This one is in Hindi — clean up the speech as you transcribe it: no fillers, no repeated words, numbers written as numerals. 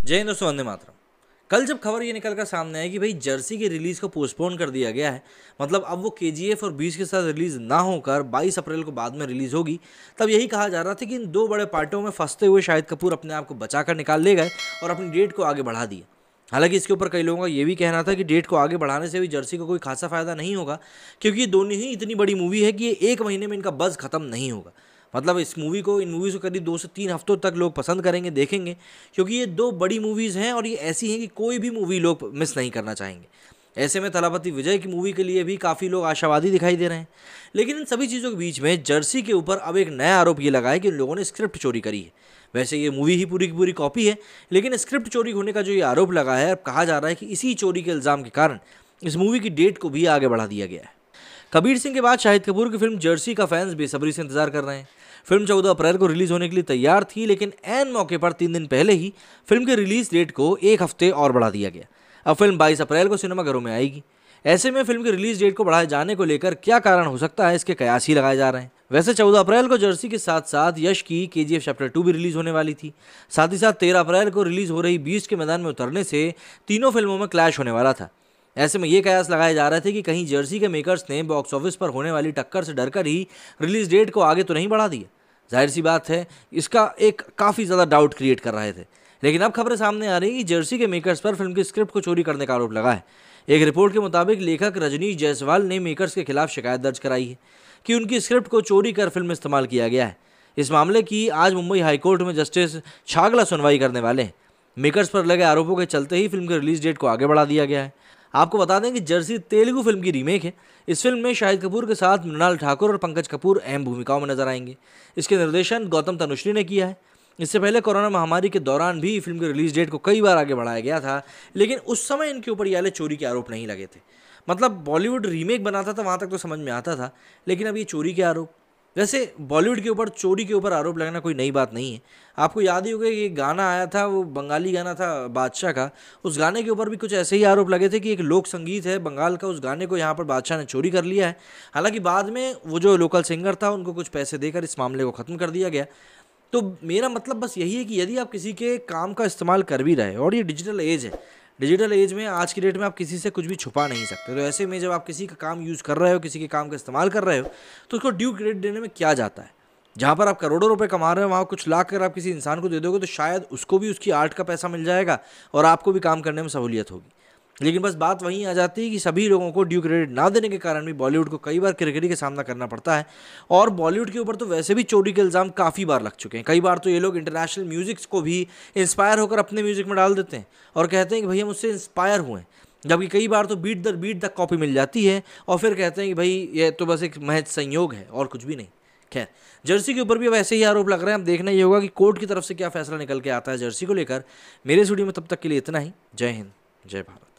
जय हिंद दोस्तों, वंदे मातरम। कल जब खबर ये निकल कर सामने आई कि भाई जर्सी की रिलीज़ को पोस्टपोन कर दिया गया है, मतलब अब वो केजीएफ और 20 के साथ रिलीज़ ना होकर 22 अप्रैल को बाद में रिलीज़ होगी, तब यही कहा जा रहा था कि इन दो बड़े पार्टों में फंसते हुए शाहिद कपूर अपने आप को बचाकर निकाल ले गए और अपनी डेट को आगे बढ़ा दिया। हालांकि इसके ऊपर कई लोगों का ये भी कहना था कि डेट को आगे बढ़ाने से भी जर्सी को कोई खासा फायदा नहीं होगा, क्योंकि ये दोनों ही इतनी बड़ी मूवी है कि ये एक महीने में इनका बज़ खत्म नहीं होगा। मतलब इन मूवीज़ को करीब 2 से 3 हफ्तों तक लोग पसंद करेंगे, देखेंगे, क्योंकि ये दो बड़ी मूवीज़ हैं और ये ऐसी हैं कि कोई भी मूवी लोग मिस नहीं करना चाहेंगे। ऐसे में थलापति विजय की मूवी के लिए भी काफ़ी लोग आशावादी दिखाई दे रहे हैं। लेकिन इन सभी चीज़ों के बीच में जर्सी के ऊपर अब एक नया आरोप ये लगा है कि उन लोगों ने स्क्रिप्ट चोरी करी है। वैसे ये मूवी ही पूरी की पूरी कॉपी है, लेकिन स्क्रिप्ट चोरी होने का जो ये आरोप लगा है, अब कहा जा रहा है कि इसी चोरी के इल्ज़ाम के कारण इस मूवी की डेट को भी आगे बढ़ा दिया गया है। कबीर सिंह के बाद शाहिद कपूर की फिल्म जर्सी का फैंस बेसब्री से इंतजार कर रहे हैं। फिल्म 14 अप्रैल को रिलीज होने के लिए तैयार थी, लेकिन ऐन मौके पर 3 दिन पहले ही फिल्म की रिलीज डेट को 1 हफ्ते और बढ़ा दिया गया। अब फिल्म 22 अप्रैल को सिनेमाघरों में आएगी। ऐसे में फिल्म की रिलीज डेट को बढ़ाए जाने को लेकर क्या कारण हो सकता है, इसके कयास ही लगाए जा रहे हैं। वैसे 14 अप्रैल को जर्सी के साथ साथ यश की केजीएफ चैप्टर 2 भी रिलीज होने वाली थी। साथ ही साथ 13 अप्रैल को रिलीज हो रही बीस्ट के मैदान में उतरने से तीनों फिल्मों में क्लैश होने वाला था। ऐसे में ये कयास लगाए जा रहे थे कि कहीं जर्सी के मेकर्स ने बॉक्स ऑफिस पर होने वाली टक्कर से डरकर ही रिलीज डेट को आगे तो नहीं बढ़ा दिया। जाहिर सी बात है, इसका एक काफ़ी ज़्यादा डाउट क्रिएट कर रहे थे। लेकिन अब खबरें सामने आ रही हैं कि जर्सी के मेकर्स पर फिल्म की स्क्रिप्ट को चोरी करने का आरोप लगा है। एक रिपोर्ट के मुताबिक लेखक रजनीश जायसवाल ने मेकर्स के खिलाफ शिकायत दर्ज कराई है कि उनकी स्क्रिप्ट को चोरी कर फिल्म में इस्तेमाल किया गया है। इस मामले की आज मुंबई हाईकोर्ट में जस्टिस छागला सुनवाई करने वाले हैं। मेकर्स पर लगे आरोपों के चलते ही फिल्म की रिलीज डेट को आगे बढ़ा दिया गया है। आपको बता दें कि जर्सी तेलुगु फिल्म की रीमेक है। इस फिल्म में शाहिद कपूर के साथ मृणाल ठाकुर और पंकज कपूर अहम भूमिकाओं में नजर आएंगे। इसके निर्देशन गौतम तनुश्री ने किया है। इससे पहले कोरोना महामारी के दौरान भी फिल्म की रिलीज डेट को कई बार आगे बढ़ाया गया था, लेकिन उस समय इनके ऊपर ये वाले चोरी के आरोप नहीं लगे थे। मतलब बॉलीवुड रीमेक बनाता था, वहाँ तक तो समझ में आता था, लेकिन अब ये चोरी के आरोप। वैसे बॉलीवुड के ऊपर चोरी के ऊपर आरोप लगना कोई नई बात नहीं है। आपको याद ही होगा कि एक गाना आया था, वो बंगाली गाना था बादशाह का। उस गाने के ऊपर भी कुछ ऐसे ही आरोप लगे थे कि एक लोक संगीत है बंगाल का, उस गाने को यहाँ पर बादशाह ने चोरी कर लिया है। हालांकि बाद में वो जो लोकल सिंगर था, उनको कुछ पैसे देकर इस मामले को ख़त्म कर दिया गया। तो मेरा मतलब बस यही है कि यदि आप किसी के काम का इस्तेमाल कर भी रहे, और ये डिजिटल एज है, डिजिटल एज में आज की डेट में आप किसी से कुछ भी छुपा नहीं सकते। तो ऐसे में जब आप किसी का काम यूज़ कर रहे हो, किसी के काम का इस्तेमाल कर रहे हो, तो उसको ड्यू क्रेडिट देने में क्या जाता है। जहाँ पर आप करोड़ों रुपए कमा रहे हो, वहाँ कुछ लाख कर आप किसी इंसान को दे दोगे, तो शायद उसको भी उसकी आर्ट का पैसा मिल जाएगा और आपको भी काम करने में सहूलियत होगी। लेकिन बस बात वहीं आ जाती है कि सभी लोगों को ड्यू क्रेडिट ना देने के कारण भी बॉलीवुड को कई बार किरकिरी का सामना करना पड़ता है। और बॉलीवुड के ऊपर तो वैसे भी चोरी के इल्ज़ाम काफ़ी बार लग चुके हैं। कई बार तो ये लोग इंटरनेशनल म्यूजिक्स को भी इंस्पायर होकर अपने म्यूजिक में डाल देते हैं और कहते हैं कि भाई हम उससे इंस्पायर हुए हैं, जबकि कई बार तो बीट दर बीट तक कॉपी मिल जाती है और फिर कहते हैं कि भाई ये तो बस एक महज संयोग है और कुछ भी नहीं। खैर, जर्सी के ऊपर भी वैसे ही आरोप लग रहे हैं। अब देखना ये होगा कि कोर्ट की तरफ से क्या फैसला निकल के आता है जर्सी को लेकर। मेरे स्टूडियो में तब तक के लिए इतना ही। जय हिंद, जय भारत।